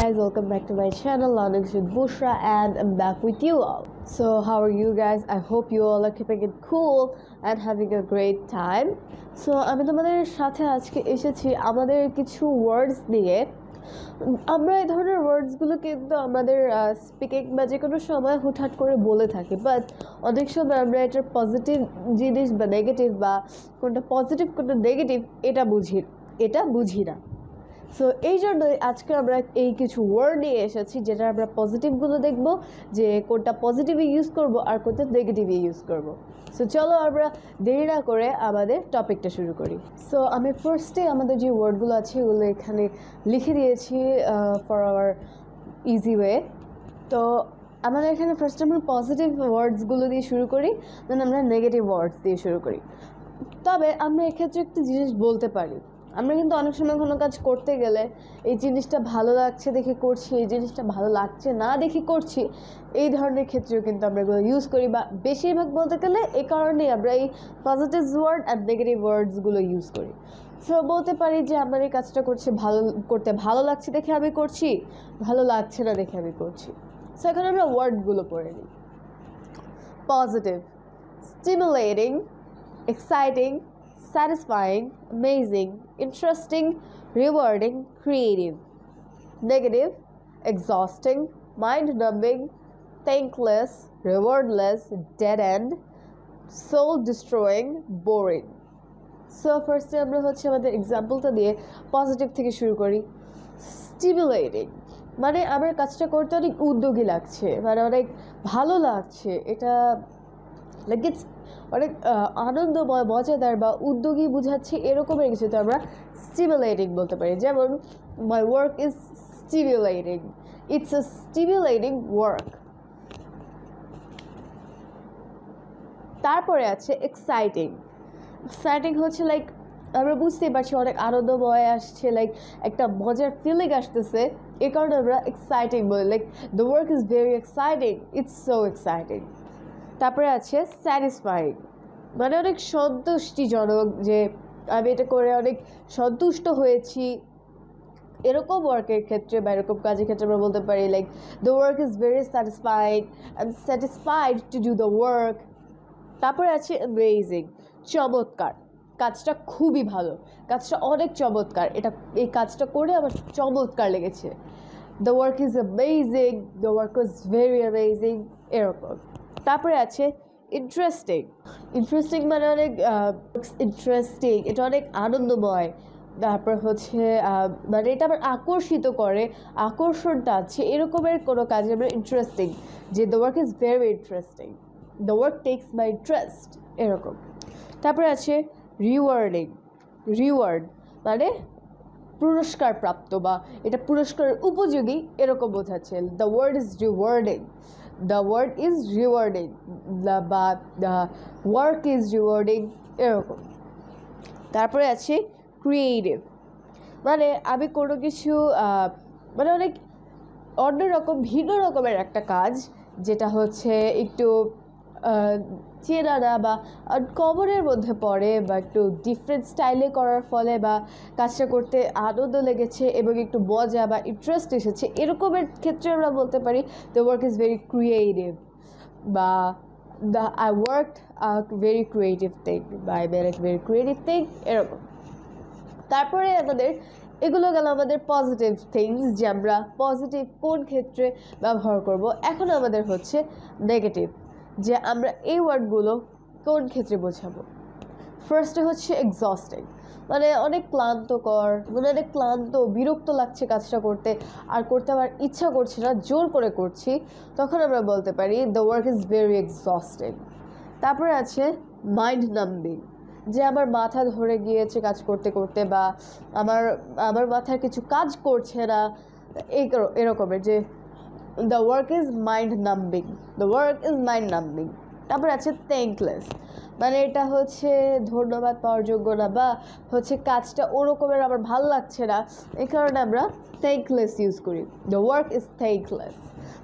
guys, welcome back to my channel Learning with Bushra, and I'm back with you all. So how are you guys? I hope you all are keeping it cool and having a great time. So আমি তোমাদের সাথে আজকে এসেছি আমাদের কিছু ওয়ার্ডস নিয়ে। আমরা এই ধরনের ওয়ার্ডসগুলো কিন্তু আমাদের স্পিকিং বা যে কোনো সময় হুটহাট করে বলে থাকি, বাট অনেক সময় আমরা এটার পজিটিভ জিনিস বা নেগেটিভ বা কোনটা পজিটিভ কোনটা নেগেটিভ এটা বুঝি না। সো এই জন্যই আজকে আমরা এই কিছু ওয়ার্ড নিয়ে এসেছি যেটা আমরা পজিটিভগুলো দেখব, যে কোনটা পজিটিভে ইউজ করব আর কোনটা নেগেটিভে ইউজ করব। সো চলো আমরা দেরি না করে আমাদের টপিকটা শুরু করি। সো আমি ফার্স্টে আমাদের যে ওয়ার্ডগুলো আছে ওগুলো এখানে লিখে দিয়েছি ফর আওয়ার ইজি ওয়ে। তো আমাদের এখানে ফার্স্ট আমরা পজিটিভ ওয়ার্ডসগুলো দিয়ে শুরু করি, দেন আমরা নেগেটিভ ওয়ার্ডস দিয়ে শুরু করি। তবে আমরা এক্ষেত্রে একটা জিনিস বলতে পারি, আমরা কিন্তু অনেক সময় কোনো কাজ করতে গেলে এই জিনিসটা ভালো লাগছে দেখে করছি, এই জিনিসটা ভালো লাগছে না দেখে করছি, এই ধরনের ক্ষেত্রেও কিন্তু আমরা এগুলো ইউজ করি, বা বেশিরভাগ বলতে গেলে এই কারণেই আমরা এই পজিটিভ ওয়ার্ড আর নেগেটিভ ওয়ার্ডসগুলো ইউজ করি। সো বলতে পারি যে আমার এই কাজটা করতে ভালো লাগছে দেখে আমি করছি, ভালো লাগছে না দেখে আমি করছি। সো এখন আমরা ওয়ার্ডগুলো পড়ে নিই। Positive: stimulating, exciting, satisfying, amazing, interesting, rewarding, creative. Negative: exhausting, mind-numbing, thankless, rewardless, dead-end, soul-destroying, boring. So ফার্স্টে আমরা আমাদের এক্সাম্পলটা দিয়ে পজিটিভ থেকে শুরু করি। স্টিমুলেটিং মানে আমার কাজটা করতে অনেক উদ্যোগী লাগছে, মানে অনেক ভালো লাগছে, এটা লাইক ইটস অনেক আনন্দময়, মজাদার বা উদ্যোগী বোঝাচ্ছে, এরকমের কিছু তো আমরা স্টিমুলেটিং বলতে পারি। যেমন my work is stimulating, it's a stimulating work. তারপরে আছে এক্সাইটিং। এক্সাইটিং হচ্ছে লাইক আমরা বুঝতেই পারছি অনেক আনন্দময় আসছে, লাইক একটা মজার ফিলিং আসতেছে, এই কারণে আমরা এক্সাইটিং বলি, like the work is very exciting, it's so exciting. তারপরে আছে স্যাটিসফাইং মানে অনেক সন্তুষ্টিজনক, যে আমি এটা করে অনেক সন্তুষ্ট হয়েছি, এরকম ওয়ার্কের ক্ষেত্রে বা এরকম কাজের ক্ষেত্রে আমরা বলতে পারি like the work is very satisfied, I am satisfied to do the work. তারপরে আছে অ্যামেজিং, চমৎকার, কাজটা খুবই ভালো, কাজটা অনেক চমৎকার, এই কাজটা করে আমার চমৎকার লেগেছে। The work is amazing, the work is very amazing, এরকম। তারপরে আছে ইন্টারেস্টিং। ইন্টারেস্টিং মানে অনেক ইন্টারেস্টিং, এটা অনেক আনন্দময়। তারপর মানে এটা আমার আকর্ষিত করে, আকর্ষণটা আছে, এরকমের কোনো কাজে আমরা ইন্টারেস্টিং, যে the work is very interesting, the work tax my interest, এরকম। তারপরে আছে রিওয়ার্ডিং। রিওয়ার্ড মানে পুরস্কার প্রাপ্ত বা এটা পুরস্কারের উপযোগী, এরকম বোঝাচ্ছে। The word is rewarding, the word is rewarding, বা দ্য ওয়ার্ক ইজ রিওয়ার্ডিং, এরকম। তারপরে আছে ক্রিয়েটিভ মানে আমি কোনো কিছু মানে অনেক অন্যরকম ভিন্ন রকমের একটা কাজ, যেটা একটু চেনা না বা কমনের মধ্যে পড়ে, বা একটু ডিফারেন্ট স্টাইলে করার ফলে বা কাজটা করতে আনন্দ লেগেছে এবং একটু মজা বা ইন্টারেস্ট এসেছে, এরকমের ক্ষেত্রে আমরা বলতে পারি the work is very creative, বা I work very creative thing, বা I made it very creative thing, এরকম। তারপরে এগুলো গেল আমাদের পজিটিভ থিংস, যে আমরা পজিটিভ কোন ক্ষেত্রে ব্যবহার করব। এখন আমাদের নেগেটিভ, যে আমরা এই ওয়ার্ডগুলো কোন ক্ষেত্রে বোঝাবো। ফার্স্টে এক্সস্টিং মানে অনেক ক্লান্তকর, মানে অনেক ক্লান্ত, বিরক্ত লাগছে কাজটা করতে, আর করতে আমার ইচ্ছা করছে না, জোর করে করছি, তখন আমরা বলতে পারি the work is very exhausting. তারপরে আছে মাইন্ড নাম্বিং, যে আমার মাথা ধরে গিয়েছে কাজ করতে করতে, বা আমার মাথায় কিছু কাজ করছে না, এরকমের, যে the work is mind numbing, the work is mind numbing. তারপর আছে থ্যাঙ্কলেস মানে এটা ধন্যবাদ পাওয়ার যোগ্য না, বা কাজটা ওরকমের আমার ভালো লাগছে না, এই কারণে আমরা থ্যাঙ্কলেস ইউজ করি, দ্য ওয়ার্ক ইজ থ্যাঙ্কলেস।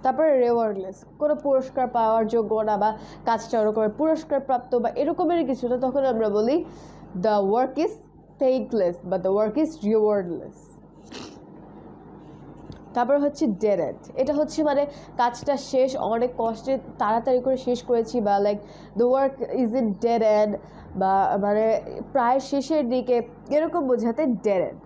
তারপরে রিওয়ার্ডলেস কোনো পুরস্কার পাওয়ার যোগ্য না, বা কাজটা ওরকমের পুরস্কার প্রাপ্ত বা এরকমের কিছু না, তখন আমরা বলি দ্য ওয়ার্ক ইজ থ্যাঙ্কলেস বা দ্য ওয়ার্ক ইজ রিওয়ার্ডলেস। তারপর হচ্ছে ডেড এন্ড, এটা হচ্ছে মানে কাজটা শেষ, অনেক কষ্টে তাড়াতাড়ি করে শেষ করেছি, বা like the work is in dead and, বা মানে প্রায় শেষের দিকে, এরকম বোঝাতে ডেড এন্ড।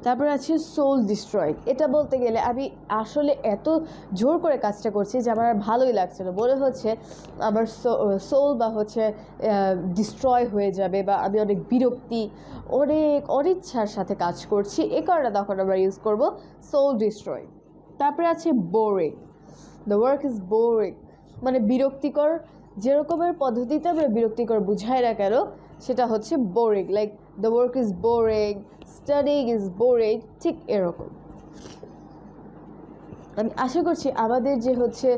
তারপরে আছে সোল ডিস্ট্রয়, এটা বলতে গেলে আমি আসলে এত জোর করে কাজটা করছি যে আমার আর ভালোই লাগছে না, মনে হচ্ছে আমার সোল বা হচ্ছে ডিস্ট্রয় হয়ে যাবে, বা আমি অনেক বিরক্তি, অনেক অনিচ্ছার সাথে কাজ করছি, এ কারণে তখন আমরা ইউজ করব সোল ডিস্ট্রয়। তারপরে আছে boring, the work is boring, মানে বিরক্তিকর, যেরকমের পদ্ধতিতে আমরা বিরক্তিকর বুঝাই না কেন সেটা হচ্ছে boring, like the work is boring, studying is boring, ঠিক এরকম। আমি আশা করছি আমাদের যে হচ্ছে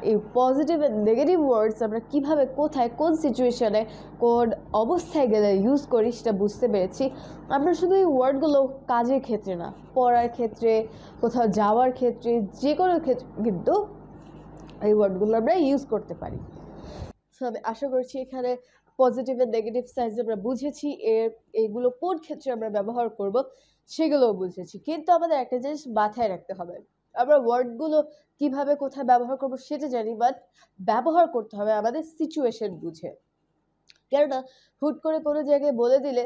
এই পজিটিভ অ্যান্ড নেগেটিভ ওয়ার্ডস আমরা কীভাবে, কোথায়, কোন সিচুয়েশনে, কোন অবস্থায় গেলে ইউজ করি সেটা বুঝতে পেরেছি। আমরা শুধু এই ওয়ার্ডগুলো কাজের ক্ষেত্রে না, পড়ার ক্ষেত্রে, কোথাও যাওয়ার ক্ষেত্রে, যে কোনো ক্ষেত্রে কিন্তু এই ওয়ার্ডগুলো আমরা ইউজ করতে পারি। সো আমি আশা করছি এখানে পজিটিভ অ্যান্ড নেগেটিভ সাইজ আমরা বুঝেছি, এইগুলো কোন ক্ষেত্রে আমরা ব্যবহার করব সেগুলোও বুঝেছি। কিন্তু আমাদের একটা জিনিস মাথায় রাখতে হবে, আমরা ওয়ার্ডগুলো কিভাবে কোথায় ব্যবহার করব সেটা জানি, বাট ব্যবহার করতে হবে আমাদের সিচুয়েশন বুঝে। কেননা হুট করে কোনো জায়গায় বলে দিলে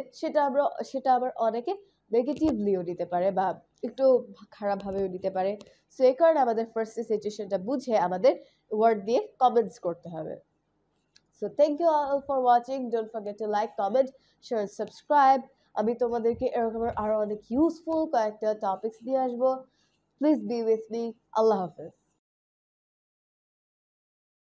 সেটা আবার অনেকে নেগেটিভলিও নিতে পারে, বা একটু খারাপভাবেও নিতে পারে। সো এই কারণে আমাদের ফার্স্টে সিচুয়েশনটা বুঝে আমাদের ওয়ার্ড দিয়ে কমেন্টস করতে হবে। So thank you all for watching. Don't forget to like, comment, share, and subscribe. আমি তোমাদেরকে এরকমের আরো অনেক ইউজফুল কয়েকটা টপিকস দিয়ে আসবো। Please be with me. আল্লাহ হাফেজ।